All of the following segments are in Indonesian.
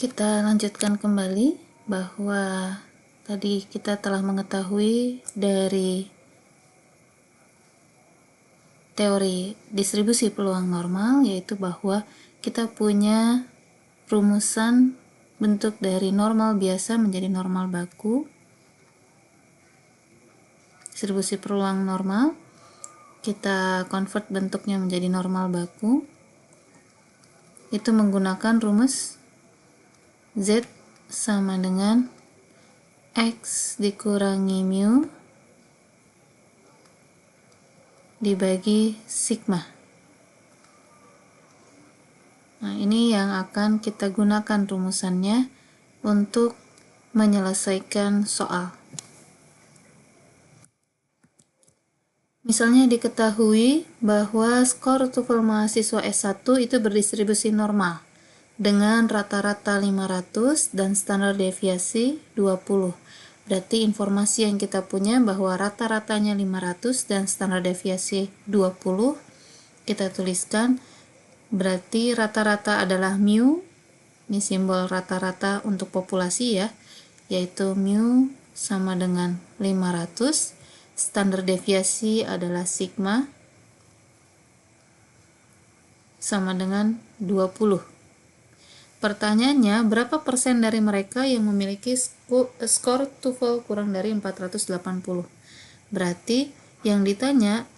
Kita lanjutkan kembali bahwa tadi kita telah mengetahui dari teori distribusi peluang normal, yaitu bahwa kita punya rumusan bentuk dari normal biasa menjadi normal baku. Distribusi peluang normal kita convert bentuknya menjadi normal baku, itu menggunakan rumus Z sama dengan X dikurangi mu dibagi sigma. Nah, ini yang akan kita gunakan rumusannya untuk menyelesaikan soal. Misalnya diketahui bahwa skor TOEFL mahasiswa S1 itu berdistribusi normal dengan rata-rata 500 dan standar deviasi 20. Berarti informasi yang kita punya bahwa rata-ratanya 500 dan standar deviasi 20 kita tuliskan. Berarti rata-rata adalah mu, ini simbol rata-rata untuk populasi ya, yaitu mu sama dengan 500. Standar deviasi adalah sigma sama dengan 20. Pertanyaannya, berapa persen dari mereka yang memiliki skor TOEFL kurang dari 480? Berarti yang ditanya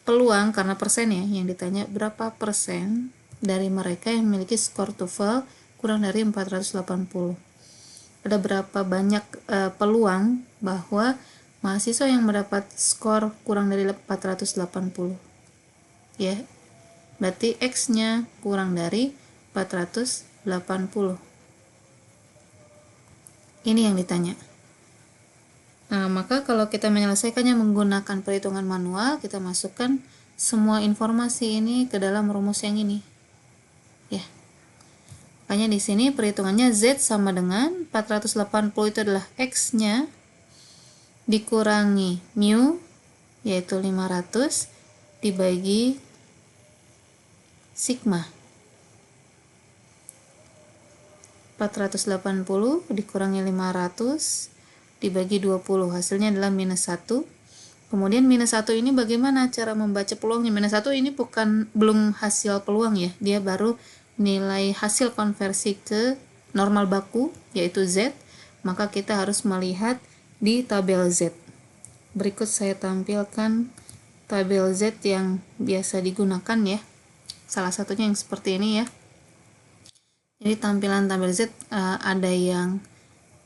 peluang, karena persen ya, yang ditanya berapa persen dari mereka yang memiliki skor TOEFL kurang dari 480. Ada berapa banyak peluang bahwa mahasiswa yang mendapat skor kurang dari 480 ya, berarti X nya kurang dari 480. Ini yang ditanya. Nah, maka kalau kita menyelesaikannya menggunakan perhitungan manual, kita masukkan semua informasi ini ke dalam rumus yang ini ya. Makanya di sini perhitungannya Z sama dengan 480 itu adalah X nya dikurangi mu, yaitu 500, dibagi sigma. 480 dikurangi 500 dibagi 20, hasilnya adalah minus 1. Kemudian minus 1 ini bagaimana cara membaca peluangnya? Minus 1 ini belum hasil peluang ya, dia baru nilai hasil konversi ke normal baku, yaitu Z. Maka kita harus melihat di tabel Z. Berikut saya tampilkan tabel Z yang biasa digunakan ya. Salah satunya yang seperti ini ya. Jadi tampilan tabel Z ada yang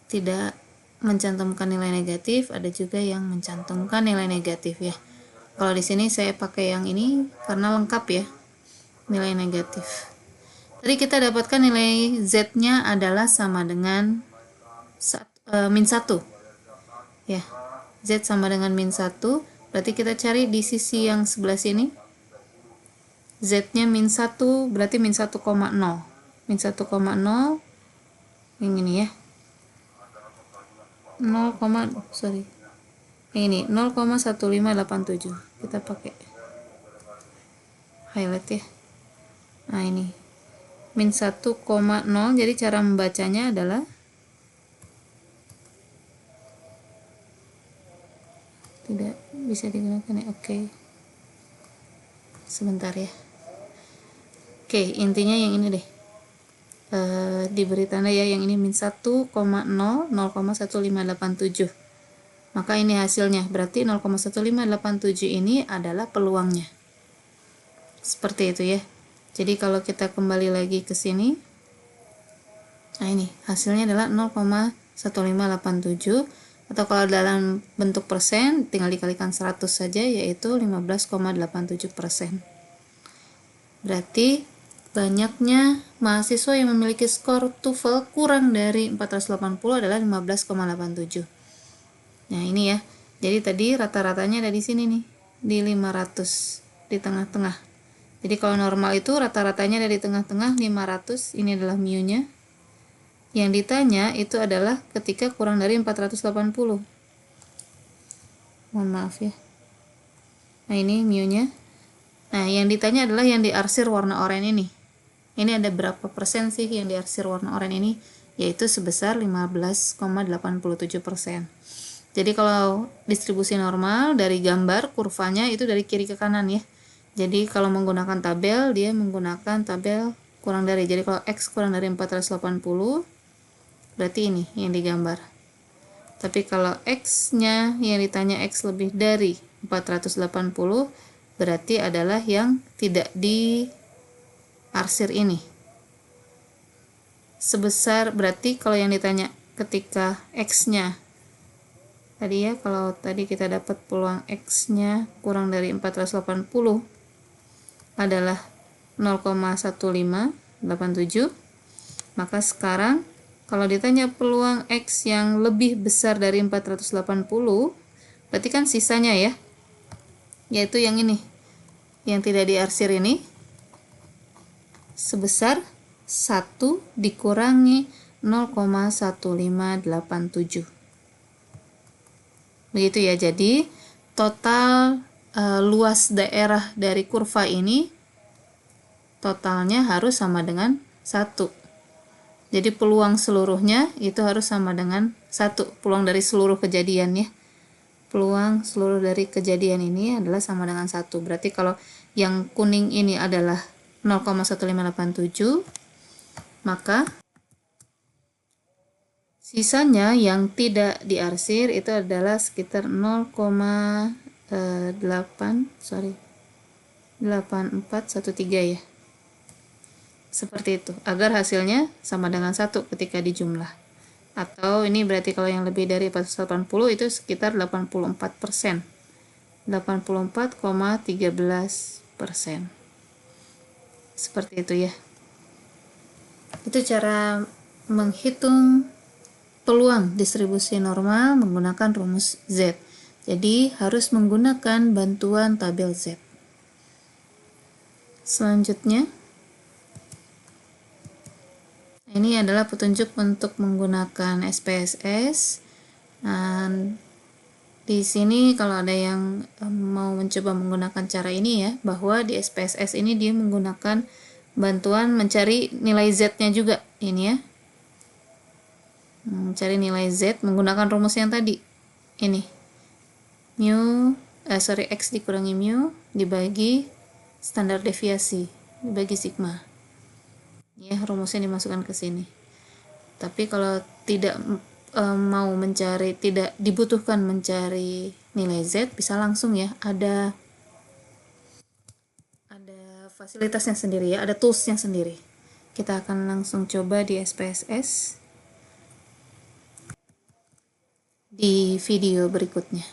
tidak mencantumkan nilai negatif, ada juga yang mencantumkan nilai negatif ya. Kalau di sini saya pakai yang ini karena lengkap ya, nilai negatif. Tadi kita dapatkan nilai Z-nya adalah sama dengan min 1 ya. Z sama dengan min 1, berarti kita cari di sisi yang sebelah sini. Z nya min 1 berarti min 1,0. Min 1,0 yang ini ya, 0, ini 0,1587. kita pakai highlight ya. Nah ini min 1,0, jadi cara membacanya adalah tidak bisa digunakan ya. Oke. Sebentar ya. Oke, intinya yang ini deh. Diberi tanda ya, yang ini min 1,0, 0,1587. Maka ini hasilnya, berarti 0,1587 ini adalah peluangnya. Seperti itu ya. Jadi kalau kita kembali lagi ke sini, nah ini hasilnya adalah 0,1587, atau kalau dalam bentuk persen tinggal dikalikan 100 saja, yaitu 15,87%. Berarti banyaknya mahasiswa yang memiliki skor TOEFL kurang dari 480 adalah 15,87. Nah ini ya, jadi tadi rata-ratanya ada di sini nih, di 500, di tengah-tengah. Jadi kalau normal itu rata-ratanya ada di tengah-tengah, 500, ini adalah mu-nya. Yang ditanya itu adalah ketika kurang dari 480. Mohon maaf ya. Nah ini mu-nya. Nah yang ditanya adalah yang diarsir warna oranye ini. Ini ada berapa persen sih yang diarsir warna oranye ini? yaitu sebesar 15,87%. Jadi kalau distribusi normal dari gambar kurvanya itu dari kiri ke kanan ya. Jadi kalau menggunakan tabel, dia menggunakan tabel kurang dari. Jadi kalau X kurang dari 480, berarti ini yang digambar. Tapi kalau X-nya yang ditanya X lebih dari 480, berarti adalah yang tidak diarsir ini. Sebesar, berarti kalau yang ditanya ketika X-nya tadi ya, kalau tadi kita dapat peluang X-nya kurang dari 480 adalah 0,1587, maka sekarang kalau ditanya peluang X yang lebih besar dari 480, berarti kan sisanya ya, yaitu yang ini, yang tidak diarsir ini, sebesar 1 dikurangi 0,1587. Begitu ya, jadi total luas daerah dari kurva ini totalnya harus sama dengan 1. Jadi peluang seluruhnya itu harus sama dengan 1. Peluang dari seluruh kejadian ya. Peluang seluruh dari kejadian ini adalah sama dengan 1. Berarti kalau yang kuning ini adalah 0,1587, maka sisanya yang tidak diarsir itu adalah sekitar 0,8413 ya. Seperti itu, agar hasilnya sama dengan 1 ketika dijumlah. Atau ini berarti kalau yang lebih dari 480 itu sekitar 84%. 84,13%. Seperti itu ya. Itu cara menghitung peluang distribusi normal menggunakan rumus Z. Jadi harus menggunakan bantuan tabel Z. Selanjutnya, ini adalah petunjuk untuk menggunakan SPSS. Dan di sini kalau ada yang mau mencoba menggunakan cara ini ya, bahwa di SPSS ini dia menggunakan bantuan mencari nilai Z-nya juga ini ya. Mencari nilai Z menggunakan rumus yang tadi. Ini. X dikurangi mu dibagi standar deviasi dibagi sigma. Ya, rumusnya dimasukkan ke sini. Tapi kalau tidak mau mencari, tidak dibutuhkan mencari nilai Z, bisa langsung ya, ada fasilitasnya sendiri ya, ada toolsnya sendiri. Kita akan langsung coba di SPSS di video berikutnya.